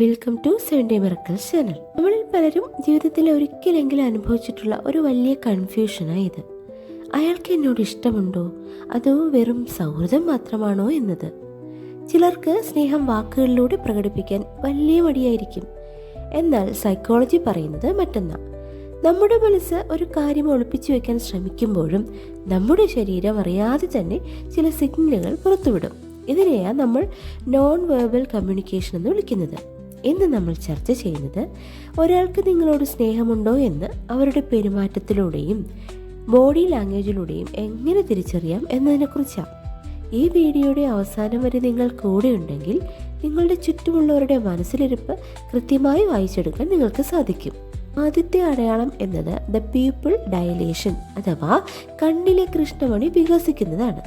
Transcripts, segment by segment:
Welcome to 7 miracles channel. നമ്മളിൽ പലരും ജീവിതത്തിൽ ഒരിക്കലെങ്കിലും അനുഭവിച്ചിട്ടുള്ള ഒരു വലിയ കൺഫ്യൂഷനാണ് ഇത്. അയാൾക്ക് എന്നോട് ഇഷ്ടമുണ്ടോ അതോ വെറും സൗഹൃദം മാത്രമാണോ എന്നത്. ചിലർക്ക് സ്നേഹം വാക്കുകളിലൂടെ പ്രകടിപ്പിക്കാൻ വലിയ മടിയായിരിക്കും. എന്നാൽ സൈക്കോളജി പറയുന്നത് മറ്റൊന്നാ. നമ്മുടെ മനസ്സ് ഒരു കാര്യം ഒളിപ്പിച്ചു വെക്കാൻ ശ്രമിക്കുമ്പോഴും നമ്മുടെ ശരീരം അറിയാതെ തന്നെ ചില സിഗ്നലുകൾ പുറത്തുവിടും. ഇതിനെയാണ് നമ്മൾ നോൺ വെർബൽ കമ്മ്യൂണിക്കേഷൻ എന്ന് വിളിക്കുന്നത്. ഇന്ന് നമ്മൾ ചർച്ച ചെയ്യുന്നത് ഒരാൾക്ക് നിങ്ങളോട് സ്നേഹമുണ്ടോ എന്ന് അവരുടെ പെരുമാറ്റത്തിലൂടെയും ബോഡി ലാംഗ്വേജിലൂടെയും എങ്ങനെ തിരിച്ചറിയാം എന്നതിനെക്കുറിച്ചാണ്. ഈ വീഡിയോയുടെ അവസാനം വരെ നിങ്ങൾ കൂടെ ഉണ്ടെങ്കിൽ നിങ്ങളുടെ ചുറ്റുമുള്ളവരുടെ മനസ്സിലിരിപ്പ് കൃത്യമായി വായിച്ചെടുക്കാൻ നിങ്ങൾക്ക് സാധിക്കും. ആദ്യത്തെ അടയാളം എന്നത് ദ പീപ്പിൾ ഡയലേഷൻ അഥവാ കണ്ണിലെ കൃഷ്ണമണി വികസിക്കുന്നതാണ്.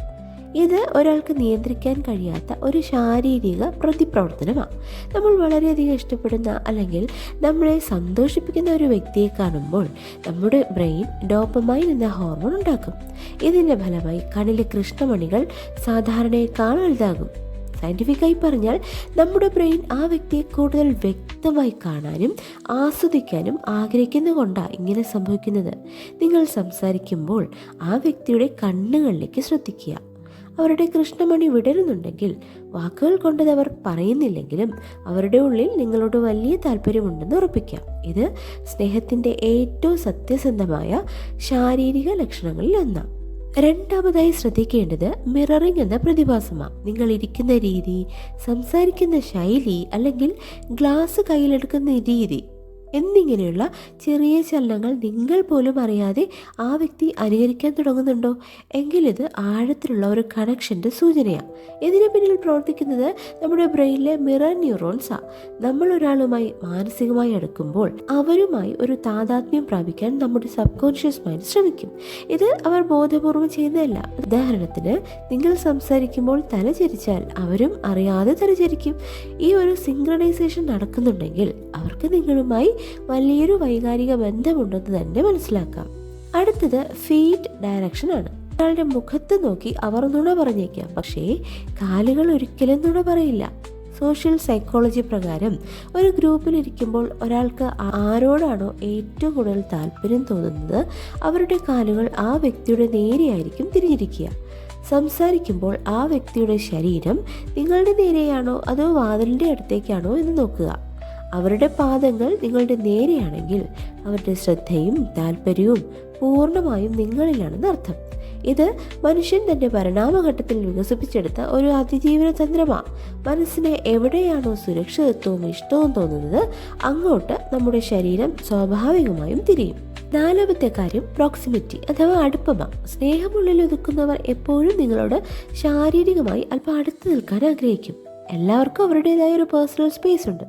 ഇത് ഒരാൾക്ക് നിയന്ത്രിക്കാൻ കഴിയാത്ത ഒരു ശാരീരിക പ്രതിപ്രവർത്തനമാണ്. നമ്മൾ വളരെയധികം ഇഷ്ടപ്പെടുന്ന അല്ലെങ്കിൽ നമ്മളെ സന്തോഷിപ്പിക്കുന്ന ഒരു വ്യക്തിയെ കാണുമ്പോൾ നമ്മുടെ ബ്രെയിൻ ഡോപ്പമൈൻ എന്ന ഹോർമോൺ ഉണ്ടാക്കും. ഇതിൻ്റെ ഫലമായി കണ്ണിലെ കൃഷ്ണമണികൾ സാധാരണയേക്കാൾ വലുതാകും. സയൻറ്റിഫിക്കായി പറഞ്ഞാൽ നമ്മുടെ ബ്രെയിൻ ആ വ്യക്തിയെ കൂടുതൽ വ്യക്തമായി കാണാനും ആസ്വദിക്കാനും ആഗ്രഹിക്കുന്നതുകൊണ്ടാണ് ഇങ്ങനെ സംഭവിക്കുന്നത്. നിങ്ങൾ സംസാരിക്കുമ്പോൾ ആ വ്യക്തിയുടെ കണ്ണുകളിലേക്ക് ശ്രദ്ധിക്കുക. അവരുടെ കൃഷ്ണമണി വിടരുന്നുണ്ടെങ്കിൽ വാക്കുകൾ കൊണ്ടത് അവർ പറയുന്നില്ലെങ്കിലും അവരുടെ ഉള്ളിൽ നിങ്ങളോട് വലിയ താല്പര്യമുണ്ടെന്ന് ഉറപ്പിക്കാം. ഇത് സ്നേഹത്തിൻ്റെ ഏറ്റവും സത്യസന്ധമായ ശാരീരിക ലക്ഷണങ്ങളിൽ ഒന്നാണ്. രണ്ടാമതായി ശ്രദ്ധിക്കേണ്ടത് മിററിംഗ് എന്ന പ്രതിഭാസമാണ്. നിങ്ങൾ ഇരിക്കുന്ന രീതി, സംസാരിക്കുന്ന ശൈലി അല്ലെങ്കിൽ ഗ്ലാസ് കയ്യിലെടുക്കുന്ന രീതി എന്നിങ്ങനെയുള്ള ചെറിയ ചലനങ്ങൾ നിങ്ങൾ പോലും അറിയാതെ ആ വ്യക്തി അനുകരിക്കാൻ തുടങ്ങുന്നുണ്ടോ എങ്കിൽ ഇത് ആഴത്തിലുള്ള ഒരു കണക്ഷൻ്റെ സൂചനയാണ്. ഇതിന് പിന്നിൽ പ്രവർത്തിക്കുന്നത് നമ്മുടെ ബ്രെയിനിലെ മിറർ ന്യൂറോൺസാണ്. നമ്മൾ ഒരാളുമായി മാനസികമായി അടുക്കുമ്പോൾ അവരുമായി ഒരു താതാത്മ്യം പ്രാപിക്കാൻ നമ്മുടെ സബ് കോൺഷ്യസ് മൈൻഡ് ശ്രമിക്കും. ഇത് അവർ ബോധപൂർവം ചെയ്യുന്നതല്ല. ഉദാഹരണത്തിന്, നിങ്ങൾ സംസാരിക്കുമ്പോൾ തല ചരിച്ചാൽ അവരും അറിയാതെ തലചരിക്കും. ഈ ഒരു സിങ്ക്രണൈസേഷൻ നടക്കുന്നുണ്ടെങ്കിൽ അവർക്ക് നിങ്ങളുമായി വലിയൊരു വൈകാരിക ബന്ധമുണ്ടെന്ന് തന്നെ മനസ്സിലാക്കാം. അടുത്തത് ഫീറ്റ് ഡയറക്ഷൻ ആണ്. ഒരാളുടെ മുഖത്ത് നോക്കി അവർ നുണ പറഞ്ഞേക്കാം, പക്ഷേ കാലുകൾ ഒരിക്കലും നുണ പറയില്ല. സോഷ്യൽ സൈക്കോളജി പ്രകാരം ഒരു ഗ്രൂപ്പിലിരിക്കുമ്പോൾ ഒരാൾക്ക് ആരോടാണോ ഏറ്റവും കൂടുതൽ താല്പര്യം തോന്നുന്നത് അവരുടെ കാലുകൾ ആ വ്യക്തിയുടെ നേരെയായിരിക്കും തിരിഞ്ഞിരിക്കുക. സംസാരിക്കുമ്പോൾ ആ വ്യക്തിയുടെ ശരീരം നിങ്ങളുടെ നേരെയാണോ അതോ വാതിലിൻ്റെ അടുത്തേക്കാണോ എന്ന് നോക്കുക. അവരുടെ പാദങ്ങൾ നിങ്ങളുടെ നേരെയാണെങ്കിൽ അവരുടെ ശ്രദ്ധയും താല്പര്യവും പൂർണ്ണമായും നിങ്ങളിലാണെന്ന് അർത്ഥം. ഇത് മനുഷ്യൻ തൻ്റെ പരിണാമഘട്ടത്തിൽ വികസിപ്പിച്ചെടുത്ത ഒരു അതിജീവന തന്ത്രമാണ്. മനസ്സിന് എവിടെയാണോ സുരക്ഷിതത്വവും ഇഷ്ടവും തോന്നുന്നത് അങ്ങോട്ട് നമ്മുടെ ശരീരം സ്വാഭാവികമായും തിരിയും. നാലാമത്തെ കാര്യം പ്രോക്സിമിറ്റി അഥവാ അടുപ്പമാണ്. സ്നേഹമുള്ളിൽ ഒതുക്കുന്നവർ എപ്പോഴും നിങ്ങളോട് ശാരീരികമായി അല്പം അടുത്ത് നിൽക്കാൻ ആഗ്രഹിക്കും. എല്ലാവർക്കും അവരുടേതായ ഒരു പേഴ്സണൽ സ്പേസ് ഉണ്ട്.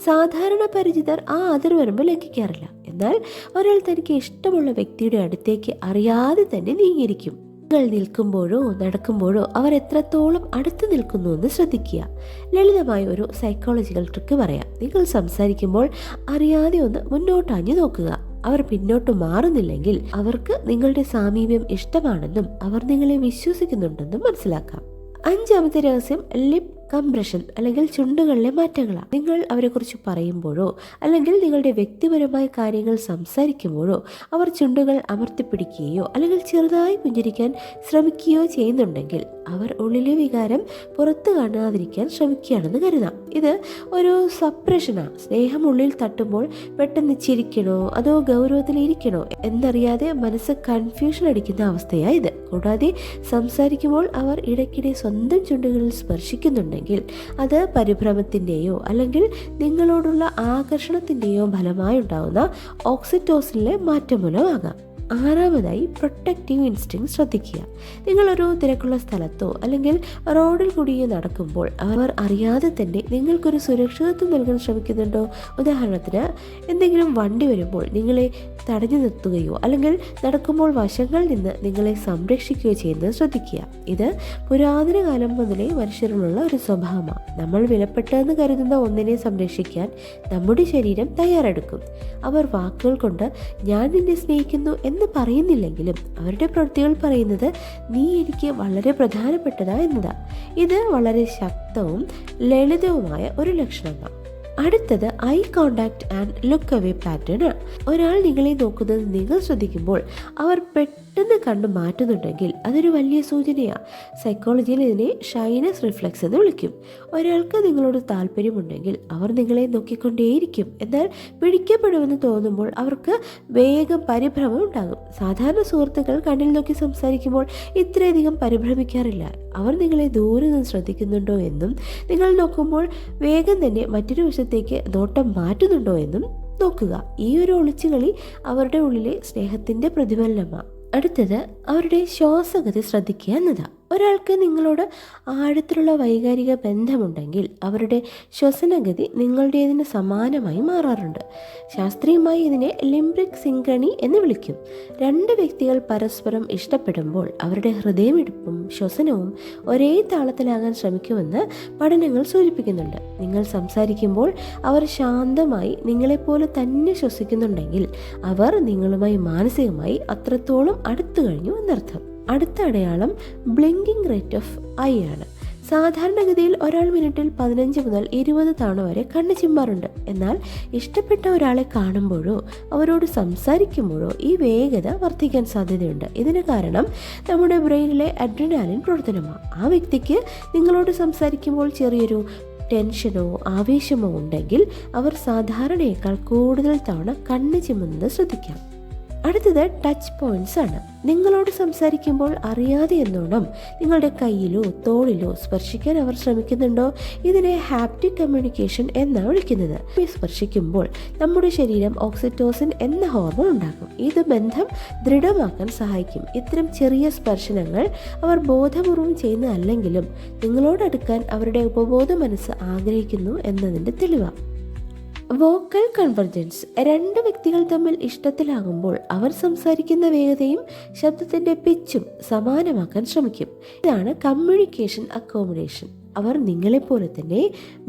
സാധാരണ പരിചിതർ ആ അതിർവരമ്പ് ലംഘിക്കാറില്ല. എന്നാൽ ഒരാൾ തനിക്ക് ഇഷ്ടമുള്ള വ്യക്തിയുടെ അടുത്തേക്ക് അറിയാതെ തന്നെ നീങ്ങിയിരിക്കും. നിങ്ങൾ നിൽക്കുമ്പോഴോ നടക്കുമ്പോഴോ അവർ എത്രത്തോളം അടുത്ത് നിൽക്കുന്നു എന്ന് ശ്രദ്ധിക്കുക. ലളിതമായ ഒരു സൈക്കോളജിക്കൽ ട്രിക്ക് പറയാം. നിങ്ങൾ സംസാരിക്കുമ്പോൾ അറിയാതെ ഒന്ന് മുന്നോട്ടാഞ്ഞു നോക്കുക. അവർ പിന്നോട്ട് മാറുന്നില്ലെങ്കിൽ അവർക്ക് നിങ്ങളുടെ സാമീപ്യം ഇഷ്ടമാണെന്നും അവർ നിങ്ങളെ വിശ്വസിക്കുന്നുണ്ടെന്നും മനസ്സിലാക്കാം. അഞ്ചാമത്തെ രഹസ്യം ലിപ് കംപ്രഷൻ അല്ലെങ്കിൽ ചുണ്ടുകളിലെ മാറ്റങ്ങളാണ്. നിങ്ങൾ അവരെക്കുറിച്ച് പറയുമ്പോഴോ അല്ലെങ്കിൽ നിങ്ങളുടെ വ്യക്തിപരമായ കാര്യങ്ങൾ സംസാരിക്കുമ്പോഴോ അവർ ചുണ്ടുകൾ അമർത്തിപ്പിടിക്കുകയോ അല്ലെങ്കിൽ ചെറുതായി പുഞ്ചിരിക്കാൻ ശ്രമിക്കുകയോ ചെയ്യുന്നുണ്ടെങ്കിൽ അവർ ഉള്ളിലെ വികാരം പുറത്തു കാണാതിരിക്കാൻ ശ്രമിക്കുകയാണെന്ന് കരുതാം. ഇത് ഒരു സപ്രഷനാണ്. സ്നേഹം ഉള്ളിൽ തട്ടുമ്പോൾ പെട്ടെന്ന് ചിരിക്കണോ അതോ ഗൗരവത്തിലിരിക്കണോ എന്നറിയാതെ മനസ്സ് കൺഫ്യൂഷൻ അടിക്കുന്ന അവസ്ഥയാണ് ഇത്. കൂടാതെ സംസാരിക്കുമ്പോൾ അവർ ഇടയ്ക്കിടെ സ്വന്തം ചുണ്ടുകളിൽ സ്പർശിക്കുന്നുണ്ടെങ്കിൽ അത് പരിഭ്രമത്തിൻ്റെയോ അല്ലെങ്കിൽ നിങ്ങളോടുള്ള ആകർഷണത്തിൻ്റെയോ ഫലമായി ഉണ്ടാകുന്ന ഓക്സിറ്റോസിനിലെ മാറ്റം മൂലമാകാം. ആറാമതായി പ്രൊട്ടക്റ്റീവ് ഇൻസ്റ്റിങ്ക്ട് ശ്രദ്ധിക്കുക. നിങ്ങളൊരു തിരക്കുള്ള സ്ഥലത്തോ അല്ലെങ്കിൽ റോഡിൽ കൂടിയോ നടക്കുമ്പോൾ അവർ അറിയാതെ തന്നെ നിങ്ങൾക്കൊരു സുരക്ഷിതത്വം നൽകാൻ ശ്രമിക്കുന്നുണ്ടോ? ഉദാഹരണത്തിന്, എന്തെങ്കിലും വണ്ടി വരുമ്പോൾ നിങ്ങളെ തടഞ്ഞു നിർത്തുകയോ അല്ലെങ്കിൽ നടക്കുമ്പോൾ വശങ്ങളിൽ നിന്ന് നിങ്ങളെ സംരക്ഷിക്കുകയോ ചെയ്യുന്നത് ശ്രദ്ധിക്കുക. ഇത് പുരാതന കാലം മുതലേ മനുഷ്യരിലുള്ള ഒരു സ്വഭാവമാണ്. നമ്മൾ വിലപ്പെട്ടതെന്ന് കരുതുന്ന ഒന്നിനെ സംരക്ഷിക്കാൻ നമ്മുടെ ശരീരം തയ്യാറെടുക്കും. അവർ വാക്കുകൾ കൊണ്ട് ഞാൻ നിന്നെ സ്നേഹിക്കുന്നു എന്ന് പറയുന്നില്ലെങ്കിലും അവരുടെ പ്രവൃത്തികൾ പറയുന്നത് നീ എനിക്ക് വളരെ പ്രധാനപ്പെട്ടതാ എന്നതാണ്. ഇത് വളരെ ശക്തവും ലളിതവുമായ ഒരു ലക്ഷണമാണ്. അടുത്തത് eye contact and look away pattern ആണ്. ഒരാൾ നിങ്ങളെ നോക്കുന്നത് നിങ്ങൾ ശ്രദ്ധിക്കുമ്പോൾ അവർ പെട്ടെന്ന് കണ്ടു മാറ്റുന്നുണ്ടെങ്കിൽ അതൊരു വലിയ സൂചനയാണ്. സൈക്കോളജിയിൽ ഇതിനെ ഷൈനസ് റിഫ്ലെക്സ് എന്ന് വിളിക്കും. ഒരാൾക്ക് നിങ്ങളോട് താല്പര്യമുണ്ടെങ്കിൽ അവർ നിങ്ങളെ നോക്കിക്കൊണ്ടേയിരിക്കും. എന്നാൽ പിടിക്കപ്പെടുമെന്ന് തോന്നുമ്പോൾ അവർക്ക് വേഗം പരിഭ്രമം ഉണ്ടാകും. സാധാരണ സുഹൃത്തുക്കൾ കണ്ണിൽ നോക്കി സംസാരിക്കുമ്പോൾ ഇത്രയധികം പരിഭ്രമിക്കാറില്ല. അവർ നിങ്ങളെ ദൂരെ നിന്ന് ശ്രദ്ധിക്കുന്നുണ്ടോ എന്നും നിങ്ങൾ നോക്കുമ്പോൾ വേഗം തന്നെ മറ്റൊരു വശത്തേക്ക് നോട്ടം മാറ്റുന്നുണ്ടോ എന്നും നോക്കുക. ഈ ഒരു ഒളിച്ചുകളി അവരുടെ ഉള്ളിലെ സ്നേഹത്തിൻ്റെ പ്രതിഫലനമാണ്. അടുത്തത് അവരുടെ ശ്വാസഗതി ശ്രദ്ധിക്കുക എന്നതാണ്. ഒരാൾക്ക് നിങ്ങളോട് ആഴത്തിലുള്ള വൈകാരിക ബന്ധമുണ്ടെങ്കിൽ അവരുടെ ശ്വസനഗതി നിങ്ങളുടേതിന് സമാനമായി മാറാറുണ്ട്. ശാസ്ത്രീയമായി ഇതിനെ ലിംബ്രിക് സിൻക്രണി എന്ന് വിളിക്കും. രണ്ട് വ്യക്തികൾ പരസ്പരം ഇഷ്ടപ്പെടുമ്പോൾ അവരുടെ ഹൃദയമിടിപ്പും ശ്വസനവും ഒരേ താളത്തിലാകാൻ ശ്രമിക്കുമെന്ന് പഠനങ്ങൾ സൂചിപ്പിക്കുന്നുണ്ട്. നിങ്ങൾ സംസാരിക്കുമ്പോൾ അവർ ശാന്തമായി നിങ്ങളെപ്പോലെ തന്നെ ശ്വസിക്കുന്നുണ്ടെങ്കിൽ അവർ നിങ്ങളുമായി മാനസികമായി അത്രത്തോളം അടുത്തു കഴിഞ്ഞു എന്നർത്ഥം. അടുത്ത അടയാളം ബ്ലിങ്കിങ് റേറ്റ് ഓഫ് ഐ ആണ്. സാധാരണഗതിയിൽ ഒരാൾ മിനിറ്റിൽ 15 മുതൽ 20 തവണ വരെ കണ്ണ് ചിമ്മാറുണ്ട്. എന്നാൽ ഇഷ്ടപ്പെട്ട ഒരാളെ കാണുമ്പോഴോ അവരോട് സംസാരിക്കുമ്പോഴോ ഈ വേഗത വർദ്ധിക്കാൻ സാധ്യതയുണ്ട്. ഇതിന് കാരണം നമ്മുടെ ബ്രെയിനിലെ അഡ്രിനാലിൻ പ്രവർത്തനമാണ്. ആ വ്യക്തിക്ക് നിങ്ങളോട് സംസാരിക്കുമ്പോൾ ചെറിയൊരു ടെൻഷനോ ആവേശമോ ഉണ്ടെങ്കിൽ അവർ സാധാരണയേക്കാൾ കൂടുതൽ തവണ കണ്ണ് ചിമ്മുന്നത് ശ്രദ്ധിക്കാം. അടുത്തത് ടച്ച് പോയിന്റ്സ് ആണ്. നിങ്ങളോട് സംസാരിക്കുമ്പോൾ അറിയാതെ എന്നോണം നിങ്ങളുടെ കയ്യിലോ തോളിലോ സ്പർശിക്കാൻ അവർ ശ്രമിക്കുന്നുണ്ടോ? ഇതിനെ ഹാപ്റ്റിക് കമ്മ്യൂണിക്കേഷൻ എന്നാണ് വിളിക്കുന്നത്. സ്പർശിക്കുമ്പോൾ നമ്മുടെ ശരീരം ഓക്സിറ്റോസിൻ എന്ന ഹോർമോൺ ഉണ്ടാക്കും. ഇത് ബന്ധം ദൃഢമാക്കാൻ സഹായിക്കും. ഇത്തരം ചെറിയ സ്പർശനങ്ങൾ അവർ ബോധപൂർവം ചെയ്യുന്നതല്ലെങ്കിലും നിങ്ങളോടടുക്കാൻ അവരുടെ ഉപബോധ മനസ്സ് ആഗ്രഹിക്കുന്നു എന്നതിൻ്റെ തെളിവാണ്. Vocal convergence. രണ്ട് വ്യക്തികൾ തമ്മിൽ ഇഷ്ടത്തിലാകുമ്പോൾ അവർ സംസാരിക്കുന്ന വേഗതയും ശബ്ദത്തിൻ്റെ പിച്ചും സമാനമാക്കാൻ ശ്രമിക്കും. ഇതാണ് കമ്മ്യൂണിക്കേഷൻ അക്കോമഡേഷൻ. അവർ നിങ്ങളെപ്പോലെ തന്നെ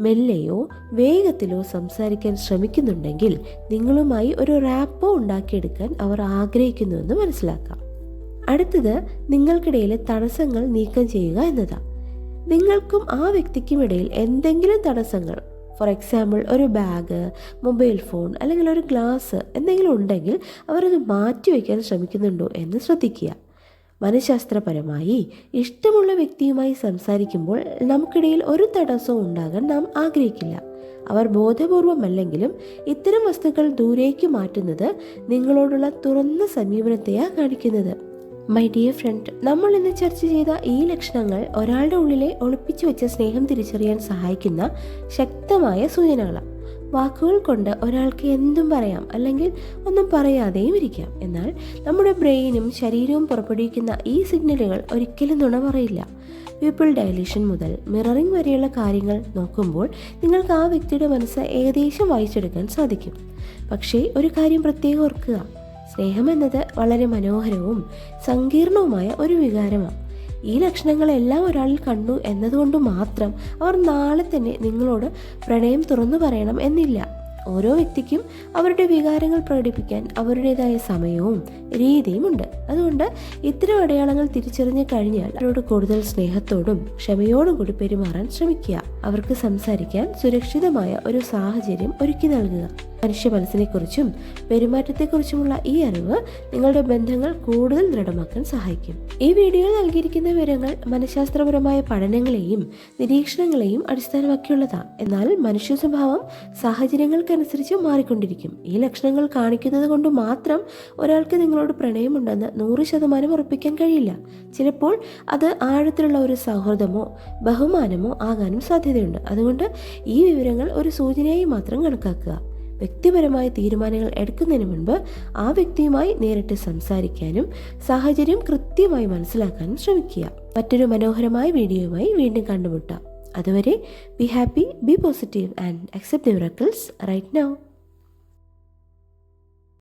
മെല്ലെയോ വേഗത്തിലോ സംസാരിക്കാൻ ശ്രമിക്കുന്നുണ്ടെങ്കിൽ നിങ്ങളുമായി ഒരു റാപ്പോ ഉണ്ടാക്കിയെടുക്കാൻ അവർ ആഗ്രഹിക്കുന്നുവെന്ന് മനസ്സിലാക്കാം. അടുത്തത് നിങ്ങൾക്കിടയിലെ തടസ്സങ്ങൾ നീക്കം ചെയ്യുക എന്നതാണ്. നിങ്ങൾക്കും ആ വ്യക്തിക്കും ഇടയിൽ എന്തെങ്കിലും തടസ്സങ്ങൾ, ഫോർ എക്സാമ്പിൾ ഒരു ബാഗ്, മൊബൈൽ ഫോൺ അല്ലെങ്കിൽ ഒരു ഗ്ലാസ് എന്തെങ്കിലും ഉണ്ടെങ്കിൽ അവരത് മാറ്റിവെക്കാൻ ശ്രമിക്കുന്നുണ്ടോ എന്ന് ശ്രദ്ധിക്കുക. മനഃശാസ്ത്രപരമായി ഇഷ്ടമുള്ള വ്യക്തിയുമായി സംസാരിക്കുമ്പോൾ നമുക്കിടയിൽ ഒരു തടസ്സവും ഉണ്ടാകാൻ നാം ആഗ്രഹിക്കില്ല. അവർ ബോധപൂർവമല്ലെങ്കിലും ഇത്തരം വസ്തുക്കൾ ദൂരേക്ക് മാറ്റുന്നത് നിങ്ങളോടുള്ള തുറന്ന സമീപനത്തെയാണ് കാണിക്കുന്നത്. മൈ ഡിയർ ഫ്രണ്ട്, നമ്മൾ ഇന്ന് ചർച്ച ചെയ്ത ഈ ലക്ഷണങ്ങൾ ഒരാളുടെ ഉള്ളിലെ ഒളിപ്പിച്ചു വെച്ച സ്നേഹം തിരിച്ചറിയാൻ സഹായിക്കുന്ന ശക്തമായ സൂചനകളാണ്. വാക്കുകൾ കൊണ്ട് ഒരാൾക്ക് എന്തും പറയാം, അല്ലെങ്കിൽ ഒന്നും പറയാതെയും ഇരിക്കാം. എന്നാൽ നമ്മുടെ ബ്രെയിനും ശരീരവും പുറപ്പെടുവിക്കുന്ന ഈ സിഗ്നലുകൾ ഒരിക്കലും നുണ പറയില്ല. പീപ്പിൾ ഡയലേഷൻ മുതൽ മിററിംഗ് വരെയുള്ള കാര്യങ്ങൾ നോക്കുമ്പോൾ നിങ്ങൾക്ക് ആ വ്യക്തിയുടെ മനസ്സ് ഏകദേശം വായിച്ചെടുക്കാൻ സാധിക്കും. പക്ഷേ ഒരു കാര്യം പ്രത്യേകം ഓർക്കുക, സ്നേഹം എന്നത് വളരെ മനോഹരവും സങ്കീർണവുമായ ഒരു വികാരമാണ്. ഈ ലക്ഷണങ്ങളെല്ലാം ഒരാളിൽ കണ്ടു എന്നതുകൊണ്ട് മാത്രം അവർ നാളെ തന്നെ നിങ്ങളോട് പ്രണയം തുറന്നു പറയണം എന്നില്ല. ഓരോ വ്യക്തിക്കും അവരുടെ വികാരങ്ങൾ പ്രകടിപ്പിക്കാൻ അവരുടേതായ സമയവും രീതിയും ഉണ്ട്. അതുകൊണ്ട് ഇത്തരം അടയാളങ്ങൾ തിരിച്ചറിഞ്ഞു കഴിഞ്ഞാൽ അവരോട് കൂടുതൽ സ്നേഹത്തോടും ക്ഷമയോടും കൂടി പെരുമാറാൻ ശ്രമിക്കുക. അവർക്ക് സംസാരിക്കാൻ സുരക്ഷിതമായ ഒരു സാഹചര്യം ഒരുക്കി നൽകുക. മനുഷ്യ മനസ്സിനെക്കുറിച്ചും പെരുമാറ്റത്തെക്കുറിച്ചുമുള്ള ഈ അറിവ് നിങ്ങളുടെ ബന്ധങ്ങൾ കൂടുതൽ ദൃഢമാക്കാൻ സഹായിക്കും. ഈ വീഡിയോയിൽ നൽകിയിരിക്കുന്ന വിവരങ്ങൾ മനഃശാസ്ത്രപരമായ പഠനങ്ങളെയും നിരീക്ഷണങ്ങളെയും അടിസ്ഥാനമാക്കിയുള്ളതാണ്. എന്നാൽ മനുഷ്യ സ്വഭാവം സാഹചര്യങ്ങൾക്കനുസരിച്ച് മാറിക്കൊണ്ടിരിക്കും. ഈ ലക്ഷണങ്ങൾ കാണിക്കുന്നത് കൊണ്ട് മാത്രം ഒരാൾക്ക് നിങ്ങളോട് പ്രണയമുണ്ടെന്ന് 100% ഉറപ്പിക്കാൻ കഴിയില്ല. ചിലപ്പോൾ അത് ആഴത്തിലുള്ള ഒരു സൗഹൃദമോ ബഹുമാനമോ ആകാനും സാധ്യതയുണ്ട്. അതുകൊണ്ട് ഈ വിവരങ്ങൾ ഒരു സൂചനയായി മാത്രം കണക്കാക്കുക. വ്യക്തിപരമായ തീരുമാനങ്ങൾ എടുക്കുന്നതിന് മുൻപ് ആ വ്യക്തിയുമായി നേരിട്ട് സംസാരിക്കാനും സാഹചര്യം കൃത്യമായി മനസ്സിലാക്കാനും ശ്രമിക്കുക. മറ്റൊരു മനോഹരമായ വീഡിയോയുമായി വീണ്ടും കണ്ടുമുട്ടാം. അതുവരെ be happy, be positive and accept the miracles right now.